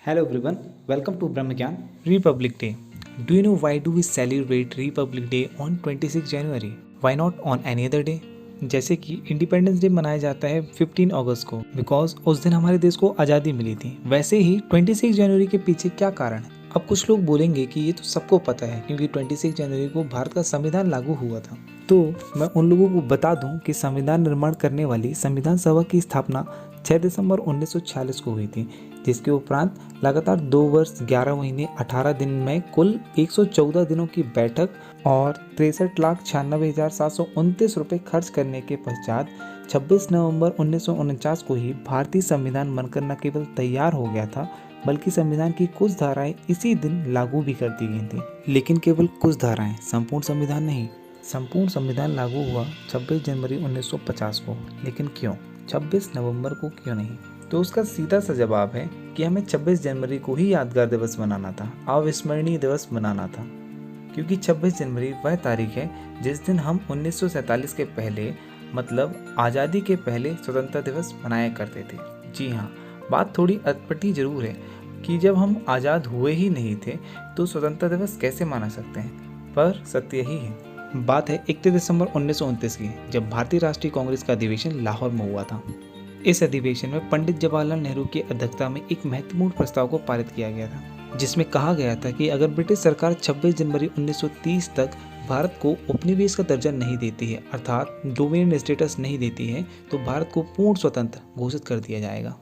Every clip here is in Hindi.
Hello everyone, welcome to Brahmagyan. Republic Day. Do you know why do we celebrate Republic Day on 26 January? Why not on any other day? जैसे कि इंडिपेंडेंस डे मनाया जाता है 15 अगस्त को बिकॉज उस दिन हमारे देश को आज़ादी मिली थी। वैसे ही 26 जनवरी के पीछे क्या कारण है? अब कुछ लोग बोलेंगे कि ये तो सबको पता है क्योंकि 26 जनवरी को भारत का संविधान लागू हुआ था। तो मैं उन लोगों को बता दूं कि संविधान निर्माण करने वाली संविधान सभा की स्थापना 6 दिसंबर 1946 को हुई थी, जिसके उपरांत लगातार 2 वर्ष 11 महीने 18 दिन में कुल 114 दिनों की बैठक और 63,96,729 रुपये खर्च करने के पश्चात 26 नवंबर 1949 को ही भारतीय संविधान बनकर न केवल तैयार हो गया था बल्कि संविधान की कुछ धाराएं इसी दिन लागू भी कर दी गई थी। लेकिन केवल कुछ धाराएं, संपूर्ण संविधान नहीं। संपूर्ण संविधान लागू हुआ 26 जनवरी 1950 को, लेकिन क्यों 26 नवंबर को क्यों नहीं? तो उसका सीधा सा जवाब है कि हमें 26 जनवरी को ही यादगार दिवस मनाना था, अविस्मरणीय दिवस मनाना था, क्योंकि 26 जनवरी वह तारीख है जिस दिन हम 1947 के पहले मतलब आज़ादी के पहले स्वतंत्रता दिवस मनाया करते थे। जी हाँ, बात थोड़ी अटपटी जरूर है कि जब हम आज़ाद हुए ही नहीं थे तो स्वतंत्रता दिवस कैसे मना सकते हैं, पर सत्य यही है। बात है 31 दिसंबर 1929 की, जब भारतीय राष्ट्रीय कांग्रेस का अधिवेशन लाहौर में हुआ था। इस अधिवेशन में पंडित जवाहरलाल नेहरू की अध्यक्षता में एक महत्वपूर्ण प्रस्ताव को पारित किया गया था, जिसमें कहा गया था कि अगर ब्रिटिश सरकार 26 जनवरी 1930 तक भारत को उपनिवेश का दर्जा नहीं देती है, अर्थात डोमिनियन स्टेटस नहीं देती है, तो भारत को पूर्ण स्वतंत्र घोषित कर दिया जाएगा।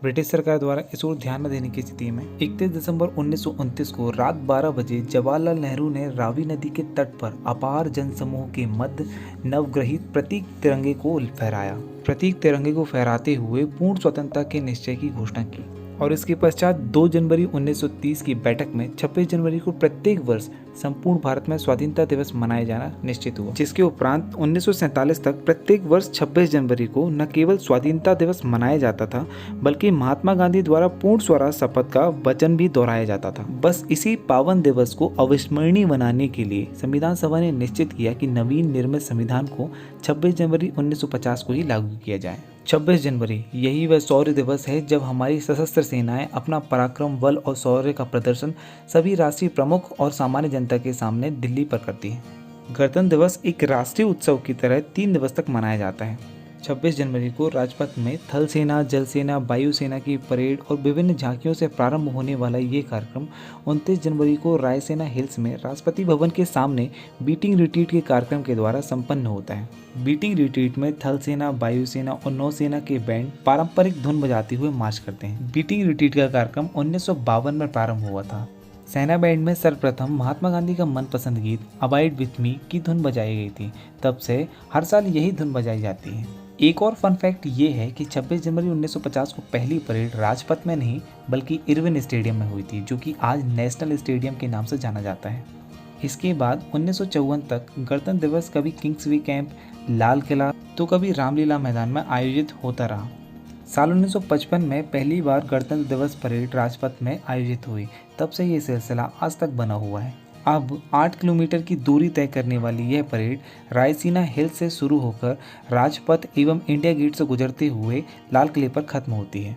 ब्रिटिश सरकार द्वारा इस ओर ध्यान न देने की स्थिति में 31 दिसंबर 1929 को रात 12 बजे जवाहरलाल नेहरू ने रावी नदी के तट पर अपार जनसमूह के मध्य नवग्रहित प्रतीक तिरंगे को फहराया। प्रतीक तिरंगे को फहराते हुए पूर्ण स्वतंत्रता के निश्चय की घोषणा की और इसके पश्चात 2 जनवरी 1930 की बैठक में 26 जनवरी को प्रत्येक वर्ष संपूर्ण भारत में स्वाधीनता दिवस मनाया जाना निश्चित हुआ, जिसके उपरांत 1947 तक प्रत्येक वर्ष 26 जनवरी को न केवल स्वाधीनता दिवस मनाया जाता था बल्कि महात्मा गांधी द्वारा पूर्ण स्वराज शपथ का वचन भी दोहराया जाता था। बस इसी पावन दिवस को अविस्मरणीय बनाने के लिए संविधान सभा ने निश्चित किया कि नवीन निर्मित संविधान को 26 जनवरी 1950 को ही लागू किया जाए। 26 जनवरी यही वह शौर्य दिवस है जब हमारी सशस्त्र सेनाएं अपना पराक्रम, बल और शौर्य का प्रदर्शन सभी राष्ट्रीय प्रमुख और सामान्य जनता के सामने दिल्ली पर करती है। गणतंत्र दिवस एक राष्ट्रीय उत्सव की तरह 3 दिवस तक मनाया जाता है। 26 जनवरी को राजपथ में थल सेना, जल सेना, वायु सेना की परेड और विभिन्न झांकियों से प्रारंभ होने वाला ये कार्यक्रम 29 जनवरी को रायसेना हिल्स में राष्ट्रपति भवन के सामने बीटिंग रिट्रीट के कार्यक्रम के द्वारा संपन्न होता है। बीटिंग रिट्रीट में थल सेना, वायु सेना और नौसेना के बैंड पारंपरिक धुन बजाते हुए मार्च करते हैं। बीटिंग रिट्रीट का कार्यक्रम 1952 में प्रारंभ हुआ था। सेना बैंड में सर्वप्रथम महात्मा गांधी का मनपसंद गीत अबाइड विथ मी की धुन बजाई गई थी। तब से हर साल यही धुन बजाई जाती है। एक और फन फैक्ट ये है कि 26 जनवरी 1950 को पहली परेड राजपथ में नहीं बल्कि इरविन स्टेडियम में हुई थी, जो कि आज नेशनल स्टेडियम के नाम से जाना जाता है। इसके बाद 1954 तक गणतंत्र दिवस कभी किंग्सवे कैंप, लाल किला तो कभी रामलीला मैदान में आयोजित होता रहा। साल 1955 में पहली बार गणतंत्र दिवस परेड राजपथ में आयोजित हुई। तब से ये सिलसिला आज तक बना हुआ है। अब 8 किलोमीटर की दूरी तय करने वाली यह परेड रायसीना हिल से शुरू होकर राजपथ एवं इंडिया गेट से गुजरते हुए लाल किले पर खत्म होती है।